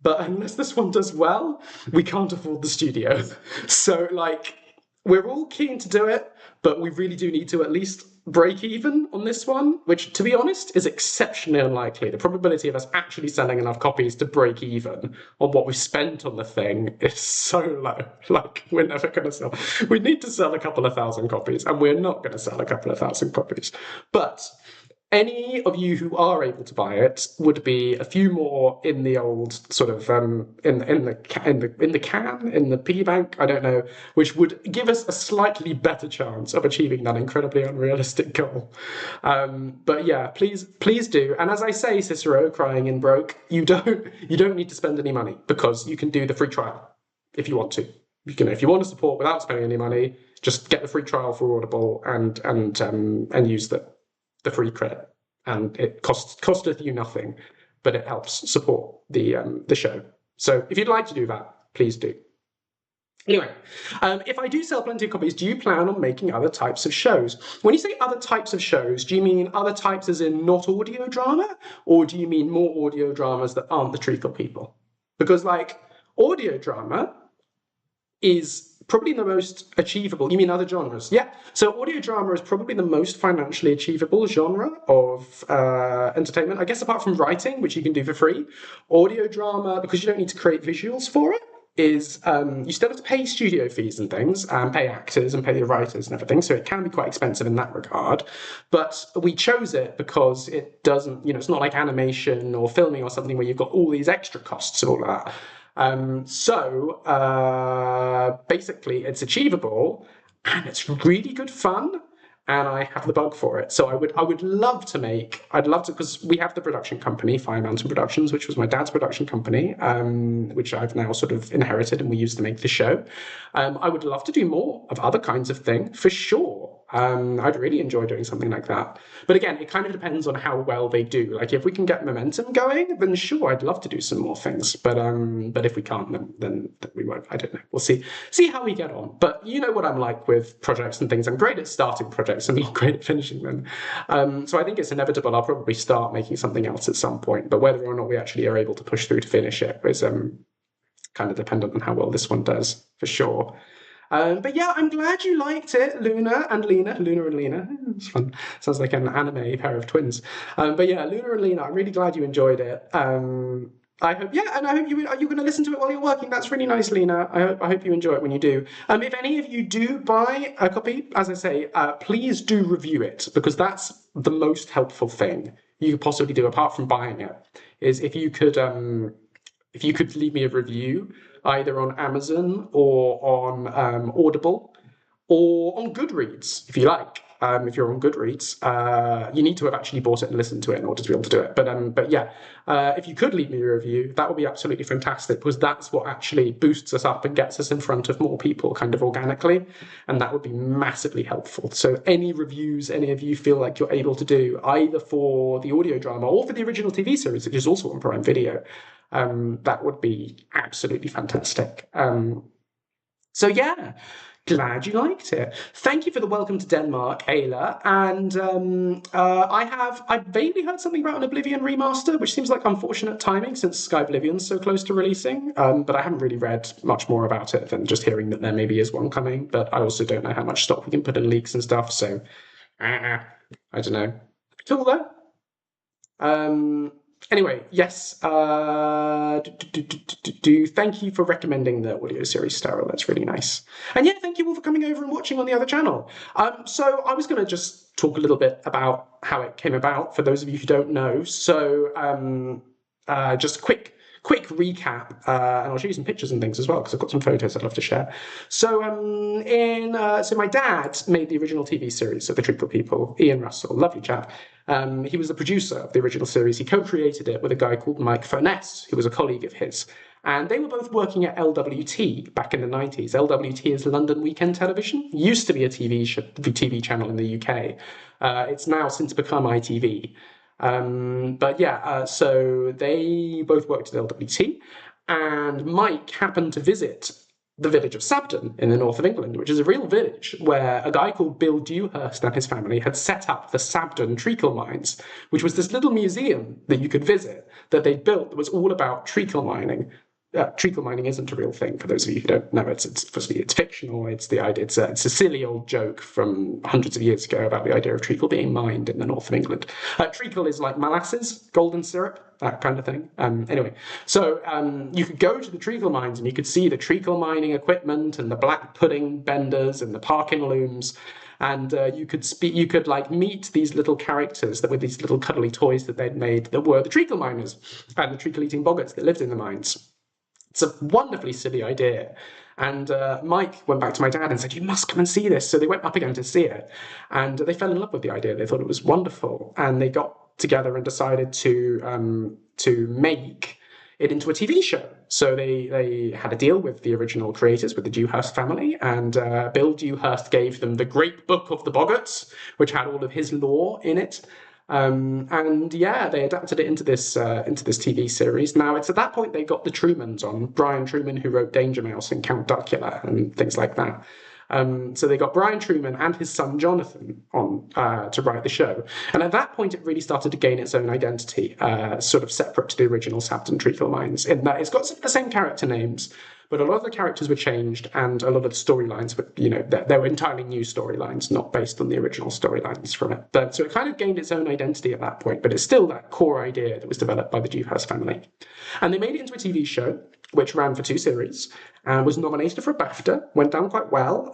But unless this one does well, we can't afford the studio. So, like, we're all keen to do it, but we really do need to at least break even on this one, which, to be honest, is exceptionally unlikely. The probability of us actually selling enough copies to break even on what we spent on the thing is so low. Like, we're never going to sell. We need to sell a couple of thousand copies, and we're not going to sell a couple of thousand copies. But any of you who are able to buy it would be a few more in the old sort of in the piggy bank, I don't know, which would give us a slightly better chance of achieving that incredibly unrealistic goal. But yeah, please do. And as I say, Cicero, crying in broke, you don't need to spend any money, because you can do the free trial if you want to. You can, if you want to support without spending any money, just get the free trial for Audible and use the free credit, and it costeth you nothing, but it helps support the show. So if you'd like to do that, please do. Anyway, if I do sell plenty of copies, do you plan on making other types of shows? When you say other types of shows, do you mean other types as in not audio drama, or do you mean more audio dramas that aren't the Treacle People? Because, like, audio drama is probably the most achievable. You mean other genres? Yeah. So audio drama is probably the most financially achievable genre of entertainment, I guess, apart from writing, which you can do for free. Audio drama, because you don't need to create visuals for it, is you still have to pay studio fees and things, and pay actors and pay the writers and everything, so it can be quite expensive in that regard. But we chose it because it doesn't, you know, it's not like animation or filming or something where you've got all these extra costs and all of that. Basically, it's achievable, and it's really good fun, and I have the bug for it. So I'd love to, because we have the production company, Fire Mountain Productions, which was my dad's production company, which I've now sort of inherited and we use to make the show. I would love to do more of other kinds of thing, for sure. I'd really enjoy doing something like that. But again, it kind of depends on how well they do. Like, if we can get momentum going, then sure, I'd love to do some more things. But if we can't, then we won't. I don't know. We'll see how we get on. But you know what I'm like with projects and things. I'm great at starting projects and not great at finishing them. So I think it's inevitable. I'll probably start making something else at some point. But whether or not we actually are able to push through to finish it is kind of dependent on how well this one does, for sure. But yeah, I'm glad you liked it, Luna and Lena. It's fun. Sounds like an anime pair of twins. But yeah, Luna and Lena, I'm really glad you enjoyed it. I hope you are you going to listen to it while you're working. That's really nice, Lena. I hope you enjoy it when you do. If any of you do buy a copy, as I say, please do review it, because that's the most helpful thing you could possibly do apart from buying it. Is if you could leave me a review either on Amazon or on Audible or on Goodreads, if you like. If you're on Goodreads, you need to have actually bought it and listened to it in order to be able to do it. But yeah, if you could leave me a review, that would be absolutely fantastic, because that's what actually boosts us up and gets us in front of more people kind of organically, and that would be massively helpful. So any reviews any of you feel like you're able to do, either for the audio drama or for the original TV series, which is also on Prime Video, that would be absolutely fantastic. So yeah, glad you liked it. Thank you for the welcome to Denmark, Ayla. And I vaguely heard something about an Oblivion remaster, which seems like unfortunate timing since Sky Oblivion's so close to releasing. But I haven't really read much more about it than just hearing that there maybe is one coming. But I also don't know how much stock we can put in leaks and stuff. So I don't know. Till then. Anyway, yes, thank you for recommending the audio series, Sterile. That's really nice. And yeah, thank you all for coming over and watching on the other channel. So I was going to just talk a little bit about how it came about, for those of you who don't know. So just a quick recap, and I'll show you some pictures and things as well, because I've got some photos I'd love to share. So so my dad made the original TV series of The Treacle People, Ian Russell, lovely chap. He was the producer of the original series. He co-created it with a guy called Mike Furness, who was a colleague of his. And they were both working at LWT back in the 90s. LWT is London Weekend Television. It used to be a TV channel in the UK. It's now since become ITV. But yeah, so they both worked at LWT, and Mike happened to visit the village of Sabden in the north of England, which is a real village where a guy called Bill Dewhurst and his family had set up the Sabden Treacle Mines, which was this little museum that you could visit that they built that was all about treacle mining. Treacle mining isn't a real thing, for those of you who don't know. It's fictional. It's a silly old joke from hundreds of years ago about the idea of treacle being mined in the north of England. Treacle is like molasses, golden syrup, that kind of thing. Anyway, so you could go to the treacle mines and you could see the treacle mining equipment and the black pudding benders and the parking looms. And you could like meet these little characters that were these little cuddly toys that they'd made that were the treacle miners and the treacle-eating boggarts that lived in the mines. It's a wonderfully silly idea. And Mike went back to my dad and said, you must come and see this. So they went up again to see it. And they fell in love with the idea. They thought it was wonderful. And they got together and decided to make it into a TV show. So they had a deal with the original creators, with the Dewhurst family. And Bill Dewhurst gave them the Great Book of the Boggarts, which had all of his lore in it. And yeah, they adapted it into this TV series. Now, it's at that point they got the Trumans on, Brian Truman, who wrote Danger Mouse and Count Duckula and things like that. So they got Brian Truman and his son Jonathan on to write the show. And at that point, it really started to gain its own identity, sort of separate to the original Sabden Treacle Mines, in that it's got some of the same character names, but a lot of the characters were changed, and a lot of the storylines were, they were entirely new storylines, not based on the original storylines from it. But so it kind of gained its own identity at that point, but it's still that core idea that was developed by the Dewhurst family. And they made it into a TV show, which ran for 2 series, and was nominated for a BAFTA, went down quite well.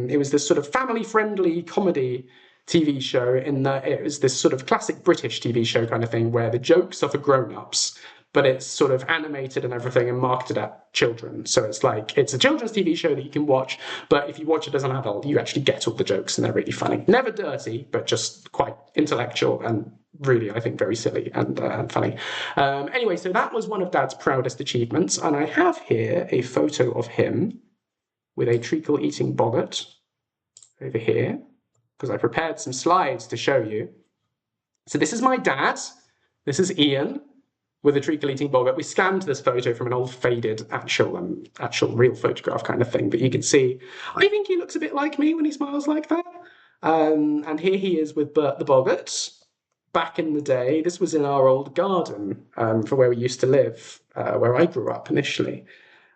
It was this sort of family-friendly comedy TV show in that it was this sort of classic British TV show kind of thing, where the jokes are for grown-ups, but it's sort of animated and everything and marketed at children. So it's like, it's a children's TV show that you can watch, but if you watch it as an adult, you actually get all the jokes and they're really funny. Never dirty, but just quite intellectual and really, I think, very silly and funny. Anyway, so that was one of Dad's proudest achievements, and I have here a photo of him with a treacle eating boggart over here, because I prepared some slides to show you. So this is my dad. This is Ian with a treacle eating boggart. We scanned this photo from an old faded actual real photograph kind of thing, but you can see, I think he looks a bit like me when he smiles like that. And here he is with Bert the boggart. Back in the day, this was in our old garden for where we used to live, where I grew up initially.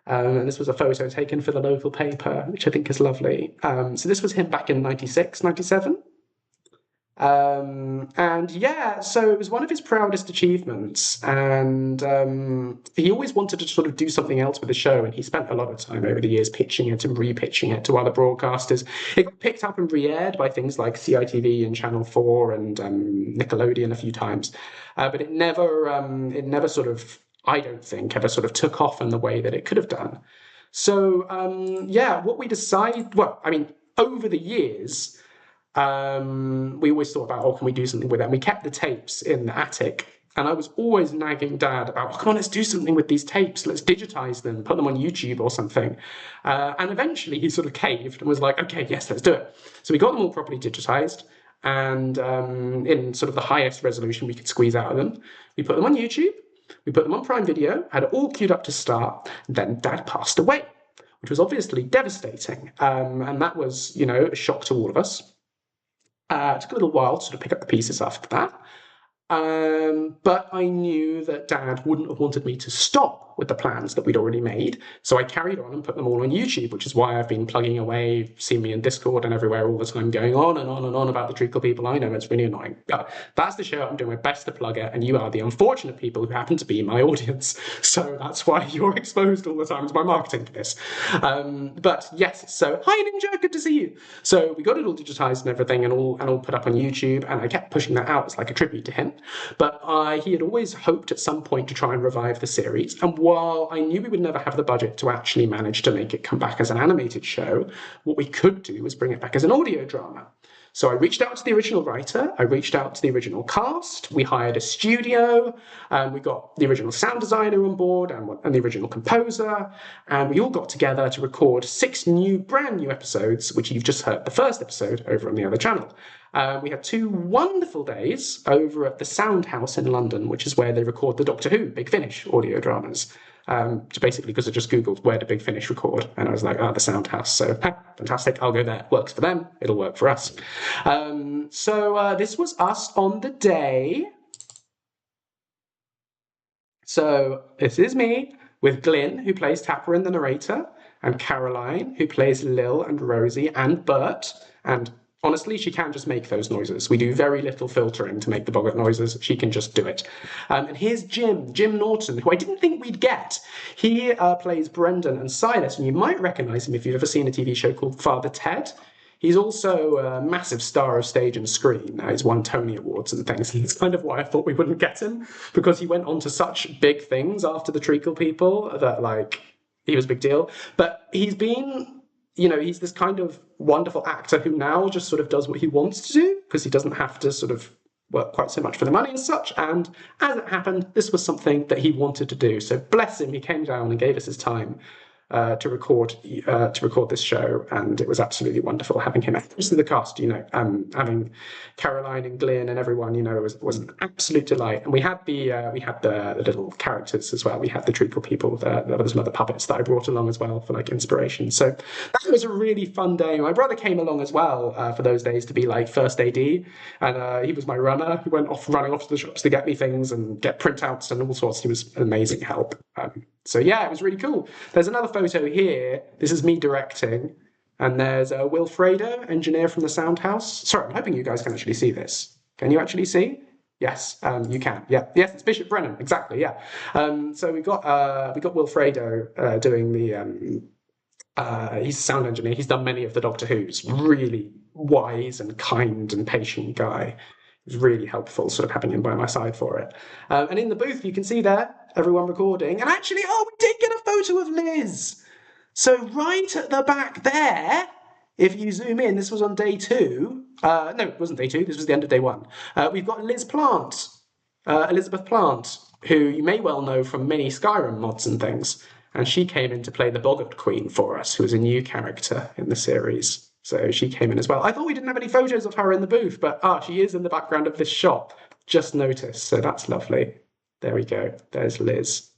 And this was a photo taken for the local paper, which I think is lovely. So this was him back in 96, 97. And yeah, so it was one of his proudest achievements, and he always wanted to sort of do something else with the show, and he spent a lot of time over the years pitching it and repitching it to other broadcasters. It got picked up and re-aired by things like CITV and Channel 4 and Nickelodeon a few times, but it never sort of, I don't think, ever sort of took off in the way that it could have done. So yeah, what we decided, well, I mean, over the years, we always thought about, oh, can we do something with it? And we kept the tapes in the attic. And I was always nagging Dad about, oh, come on, let's do something with these tapes. Let's digitize them, put them on YouTube or something. And eventually he sort of caved and was like, okay, yes, let's do it. So we got them all properly digitized and in sort of the highest resolution we could squeeze out of them. We put them on YouTube. We put them on Prime Video, had it all queued up to start. Then Dad passed away, which was obviously devastating. And that was, you know, a shock to all of us. It took a little while to sort of pick up the pieces after that. But I knew that Dad wouldn't have wanted me to stop with the plans that we'd already made. So I carried on and put them all on YouTube, which is why I've been plugging away, seen me in Discord and everywhere all the time, going on and on and on about the treacle people. I know it's really annoying. That's the show. I'm doing my best to plug it, and you are the unfortunate people who happen to be my audience. So that's why you're exposed all the time to my marketing for this. But yes, so hi Ninja, good to see you. So we got it all digitized and everything, and all put up on YouTube, and I kept pushing that out as like a tribute to him. But he had always hoped at some point to try and revive the series, and while I knew we would never have the budget to actually manage to make it come back as an animated show, what we could do was bring it back as an audio drama. So I reached out to the original writer, I reached out to the original cast, we hired a studio, we got the original sound designer on board and the original composer, and we all got together to record 6 brand new episodes, which you've just heard the first episode over on the other channel. We had 2 wonderful days over at the Sound House in London, which is where they record the Doctor Who Big Finish audio dramas. Basically because I just Googled where did Big Finish record, and I was like, the Sound House. So fantastic, I'll go there. Works for them, it'll work for us. So this was us on the day. So this is me with Glyn, who plays Tapper and the narrator, and Caroline, who plays Lil and Rosie and Bert, and honestly, she can just make those noises. We do very little filtering to make the boggart noises. She can just do it. And here's Jim Norton, who I didn't think we'd get. He plays Brendan and Silas, and you might recognise him if you've ever seen a TV show called Father Ted. He's also a massive star of stage and screen. He's won Tony Awards and things. It's kind of why I thought we wouldn't get him, because he went on to such big things after the Treacle People that, like, he was a big deal. But he's been... You know, he's this kind of wonderful actor who now just sort of does what he wants to do, because he doesn't have to sort of work quite so much for the money and such. And as it happened, this was something that he wanted to do. So bless him, he came down and gave us his time to record this show, and it was absolutely wonderful having him. Just in the cast, you know, having Caroline and Glyn and everyone, you know, was an absolute delight. And we had the little characters as well. We had the Treacle People. There were some other puppets that I brought along as well for like inspiration. So that was a really fun day. My brother came along as well for those days to be like first AD, and he was my runner. He went off running off to the shops to get me things and get printouts and all sorts. He was an amazing help. So yeah, it was really cool. There's another photo here. This is me directing. And there's Wilfredo, engineer from the Sound House. Sorry, I'm hoping you guys can actually see this. Can you actually see? Yes, you can. Yeah, yes, it's Bishop Brennan. Exactly. Yeah. So we got Wilfredo doing the. He's a sound engineer. He's done many of the Doctor Who's. Really wise and kind and patient guy. It was really helpful, sort of having him by my side for it. And in the booth, you can see there, everyone recording. And actually, oh, we did get a photo of Liz. So right at the back there, if you zoom in, this was on day 2. No, it wasn't day 2. This was the end of day 1. We've got Liz Plant, Elizabeth Plant, who you may well know from many Skyrim mods and things. And she came in to play the Boggart Queen for us, who was a new character in the series. So she came in as well. I thought we didn't have any photos of her in the booth, but she is in the background of this shop. Just noticed, so that's lovely. There we go. There's Liz.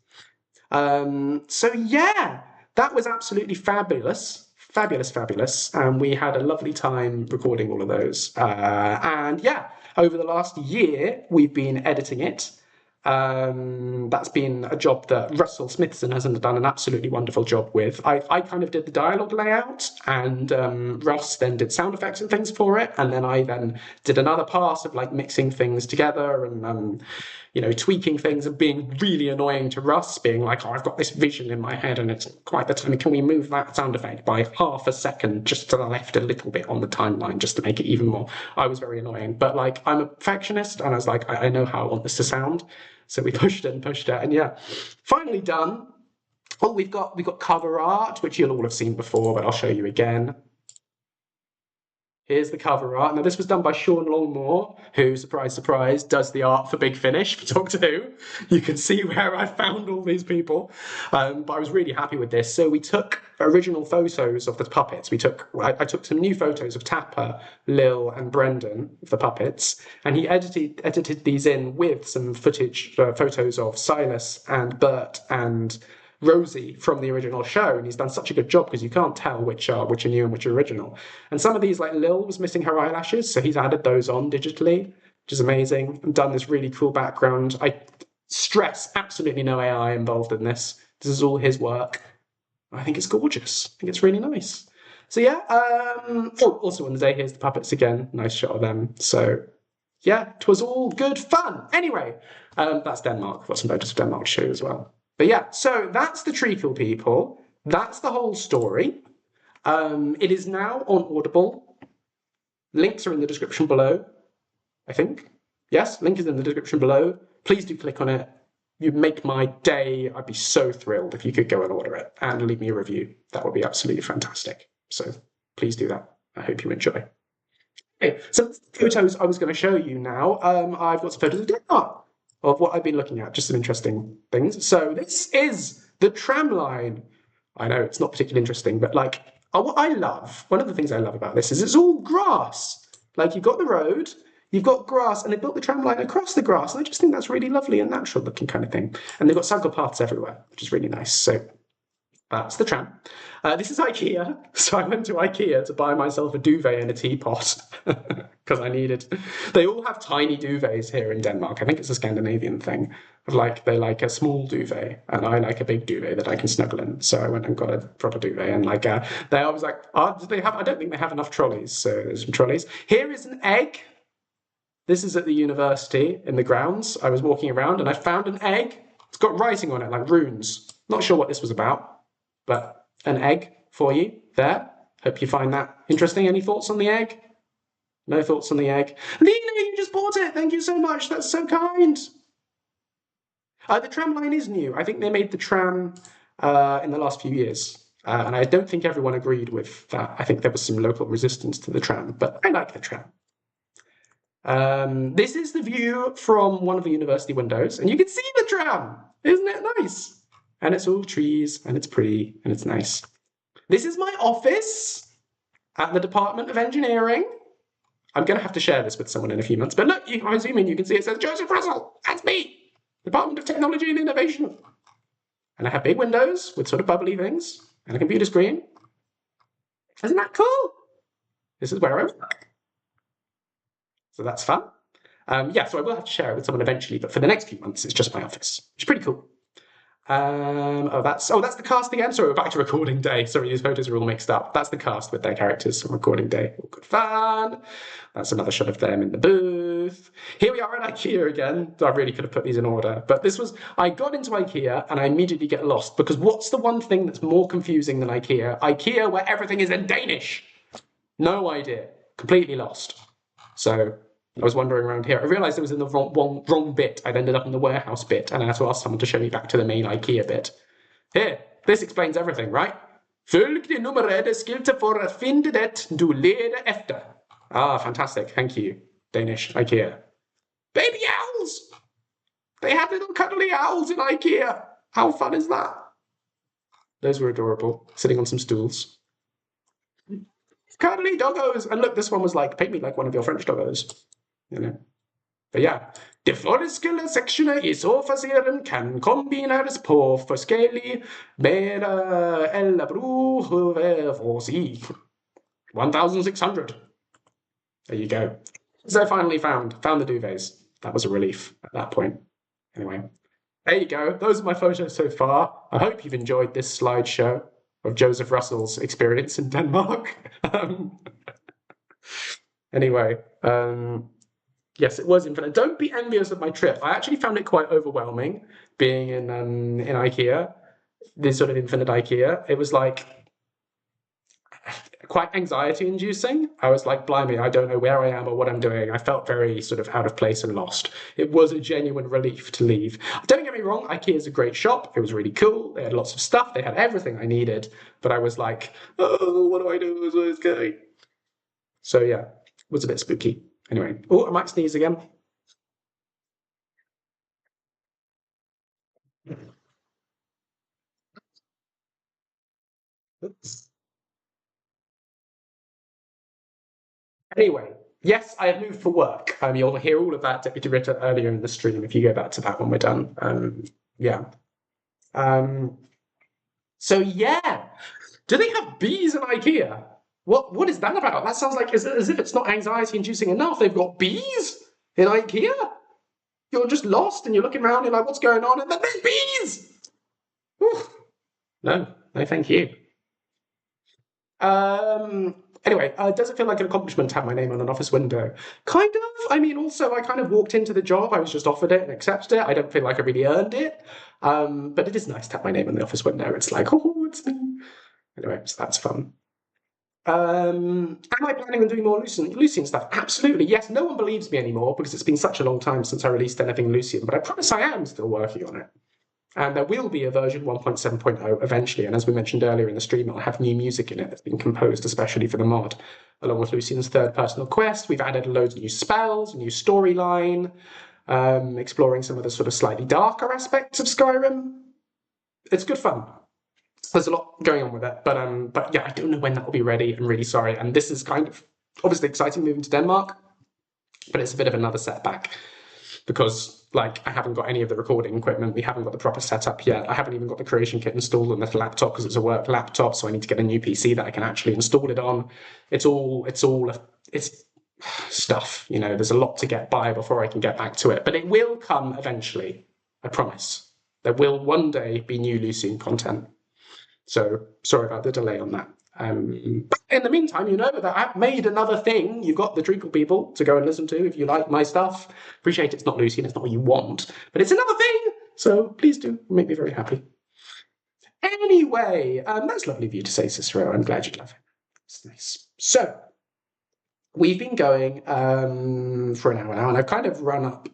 So yeah, that was absolutely fabulous. Fabulous. And we had a lovely time recording all of those. And yeah, over the last year, we've been editing it. That's been a job that Russell Smithson has done an absolutely wonderful job with. I kind of did the dialogue layout, and Russ then did sound effects and things for it, and then I then did another pass of like mixing things together and tweaking things and being really annoying to Russ, being like, oh, I've got this vision in my head and it's quite the time. Can we move that sound effect by half a second just to the left a little bit on the timeline just to make it even more? I was very annoying, but like I'm a perfectionist and I was like, I know how I want this to sound. So we pushed it, and yeah, finally done. Oh, we've got cover art, which you'll all have seen before, but I'll show you again. Here's the cover art. Now, this was done by Sean Longmore, who, surprise, surprise, does the art for Big Finish, for Doctor Who. You can see where I found all these people. But I was really happy with this. So we took original photos of the puppets. I took some new photos of Tapper, Lil, and Brendan, of the puppets, and he edited these in with some footage, photos of Silas and Bert and Rosie from the original show, and he's done such a good job because you can't tell which are new and which are original. And some of these, like Lil was missing her eyelashes, so he's added those on digitally, which is amazing, and done this really cool background. I stress absolutely no AI involved in this. This is all his work. I think it's gorgeous. I think it's really nice. So yeah, also on the day, here's the puppets again. Nice shot of them. So yeah, it was all good fun. Anyway, that's Denmark. I've got some photos of Denmark to show you as well. But yeah, so that's the Treacle people. That's the whole story. It is now on Audible. Links are in the description below, I think. Yes, link is in the description below. Please do click on it. You'd make my day. I'd be so thrilled if you could go and order it and leave me a review. That would be absolutely fantastic. So please do that. I hope you enjoy. Okay, so photos I was going to show you now. I've got some photos of Denmark, of what I've been looking at, just some interesting things. So this is the tram line. I know it's not particularly interesting, but like what I love, one of the things I love about this is it's all grass. Like you've got the road, you've got grass, and they built the tram line across the grass, and I just think that's really lovely and natural looking kind of thing. And they've got cycle paths everywhere, which is really nice. So that's the tram. This is IKEA. So I went to IKEA to buy myself a duvet and a teapot because I needed. They all have tiny duvets here in Denmark. I think it's a Scandinavian thing. They like a small duvet, and I like a big duvet that I can snuggle in. So I went and got a proper duvet, and I was like, oh, do they have? I don't think they have enough trolleys. So there's some trolleys. Here is an egg. This is at the university in the grounds. I was walking around and I found an egg. It's got writing on it, like runes. Not sure what this was about. But an egg for you there. Hope you find that interesting. Any thoughts on the egg? No thoughts on the egg. Lena, you just bought it. Thank you so much. That's so kind. The tram line is new. I think they made the tram in the last few years. And I don't think everyone agreed with that. I think there was some local resistance to the tram, but I like the tram. This is the view from one of the university windows, and you can see the tram. Isn't it nice? And it's all trees, and it's pretty, and it's nice. This is my office at the Department of Engineering. I'm going to have to share this with someone in a few months, but look, I'm assuming you can see it says Joseph Russell. That's me. Department of Technology and Innovation. And I have big windows with sort of bubbly things, and a computer screen. Isn't that cool? This is where I work. So that's fun. So I will have to share it with someone eventually, but for the next few months, it's just my office, which is pretty cool. That's the cast again. Sorry, we're back to recording day. Sorry, these photos are all mixed up. That's the cast with their characters on recording day. All good fun. That's another shot of them in the booth. Here we are at IKEA again. I really could have put these in order, but I got into IKEA and I immediately get lost because what's the one thing that's more confusing than IKEA? IKEA, where everything is in Danish. No idea. Completely lost. So I was wandering around here. I realised I was in the wrong bit. I'd ended up in the warehouse bit, and I had to ask someone to show me back to the main IKEA bit. Here, this explains everything, right? Följ de nummererade skyltar för att finna det du leder efter. Ah, fantastic. Thank you, Danish IKEA. Baby owls! They had little cuddly owls in IKEA. How fun is that? Those were adorable, sitting on some stools. Cuddly doggos! And look, this one was like, paint me like one of your French doggos. You know. But yeah. De forskelle i sofaseren kan kombineres på forskellige måter eller bruge hver for sig. 1,600. There you go. So I finally found the duvets. That was a relief at that point. Anyway, there you go. Those are my photos so far. I hope you've enjoyed this slideshow of Joseph Russell's experience in Denmark. Anyway, yes, it was infinite. Don't be envious of my trip. I actually found it quite overwhelming being in IKEA, this sort of infinite IKEA. It was like quite anxiety-inducing. I was like, blimey, I don't know where I am or what I'm doing. I felt very sort of out of place and lost. It was a genuine relief to leave. Don't get me wrong, IKEA is a great shop. It was really cool. They had lots of stuff. They had everything I needed. But I was like, oh, what do I do? Where's this going? So yeah, it was a bit spooky. Anyway, oh, I might sneeze again. Oops. Anyway, yes, I have moved for work. You'll hear all of that Deputy Ritter earlier in the stream if you go back to that when we're done. Yeah. So yeah, do they have bees in IKEA? What is that about? That sounds like as if it's not anxiety-inducing enough. They've got bees in IKEA. You're just lost and you're looking around and you're like, what's going on? And then there's bees. Whew. No, thank you. Anyway, does it feel like an accomplishment to have my name on an office window? Kind of. I mean, also, I kind of walked into the job. I was just offered it and accepted it. I don't feel like I really earned it. But it is nice to have my name on the office window. It's like, oh, it's me. Anyway, so that's fun. Am I planning on doing more Lucian stuff? Absolutely, yes. No one believes me anymore because it's been such a long time since I released anything Lucian, but I promise I am still working on it. And there will be a version 1.7.0 eventually, and as we mentioned earlier in the stream, I'll have new music in it that's been composed especially for the mod. Along with Lucian's third personal quest, we've added loads of new spells, a new storyline, exploring some of the sort of slightly darker aspects of Skyrim. It's good fun. There's a lot going on with it, but yeah, I don't know when that will be ready. I'm really sorry, and this is kind of obviously exciting moving to Denmark, but it's a bit of another setback because like I haven't got any of the recording equipment, we haven't got the proper setup yet. I haven't even got the creation kit installed on this laptop because it's a work laptop, so I need to get a new PC that I can actually install it on. It's stuff, you know. There's a lot to get by before I can get back to it, but it will come eventually. I promise. There will one day be new Lucian content. So sorry about the delay on that. But in the meantime, you know that I've made another thing. You've got the Treacle people to go and listen to if you like my stuff. Appreciate it's not Lucian, it's not what you want, but it's another thing. So please do make me very happy. Anyway, that's lovely of you to say, Cicero. I'm glad you love it. It's nice. So we've been going for an hour now, and I've kind of run out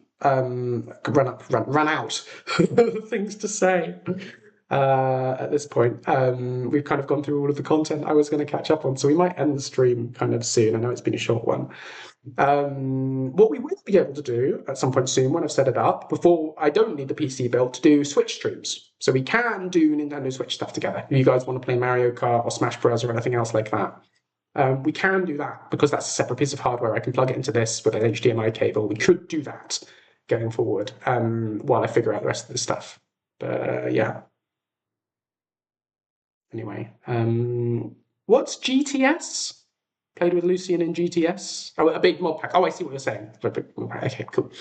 things to say. At this point, we've kind of gone through all of the content I was going to catch up on, so we might end the stream kind of soon. I know it's been a short one. What we will be able to do at some point soon, when I've set it up, before I don't need the PC built, to do Switch streams. So we can do Nintendo Switch stuff together. If you guys want to play Mario Kart or Smash Bros. Or anything else like that, we can do that because that's a separate piece of hardware. I can plug it into this with an HDMI cable. We could do that going forward while I figure out the rest of the stuff. But yeah. Anyway, what's GTS? Played with Lucian in GTS? Oh, a big mod pack. Oh, I see what you're saying. Okay, cool.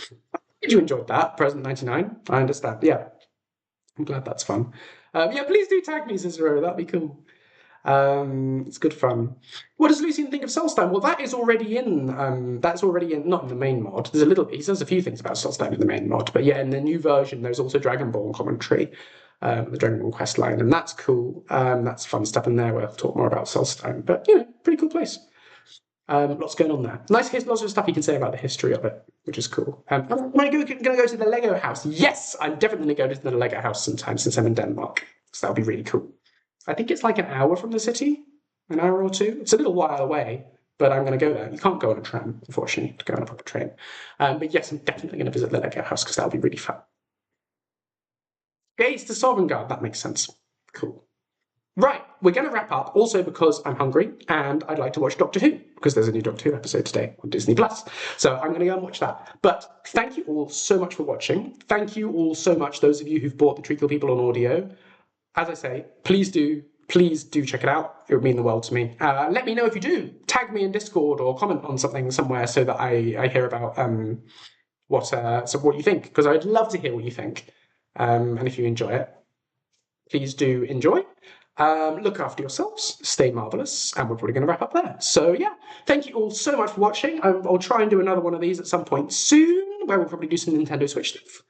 Did you enjoy that? Present 99? I understand. Yeah. I'm glad that's fun. Yeah, please do tag me, Cicero. That'd be cool. It's good fun. What does Lucian think of Solstheim? Well, that is already in. That's already in, not in the main mod. There's a little. He says a few things about Solstheim in the main mod, but yeah, in the new version, there's also Dragonborn commentary. The Dragonborn quest line, and that's cool. That's fun stuff in there. We'll talk more about Solstheim, but you know, pretty cool place. Lots going on there. Lots of stuff you can say about the history of it, which is cool. Am I going to go to the Lego house? Yes, I'm definitely going to go to the Lego house sometime since I'm in Denmark. So that'll be really cool. I think it's like an hour from the city, an hour or two. It's a little while away, but I'm going to go there. You can't go on a tram, unfortunately, to go on a proper train. But yes, I'm definitely going to visit the Lego house because that'll be really fun. Gates to Sovngarde, that makes sense. Cool. Right, we're going to wrap up also because I'm hungry and I'd like to watch Doctor Who because there's a new Doctor Who episode today on Disney Plus. So I'm going to go and watch that. But thank you all so much for watching. Thank you all so much, those of you who've bought the Treacle People on audio. As I say, please do check it out. It would mean the world to me. Let me know if you do. Tag me in Discord or comment on something somewhere so that I hear about what you think, because I'd love to hear what you think. And if you enjoy it, please do enjoy. Look after yourselves, stay marvellous, and we're probably going to wrap up there. So yeah, thank you all so much for watching. I'll try and do another one of these at some point soon, where we'll probably do some Nintendo Switch stuff.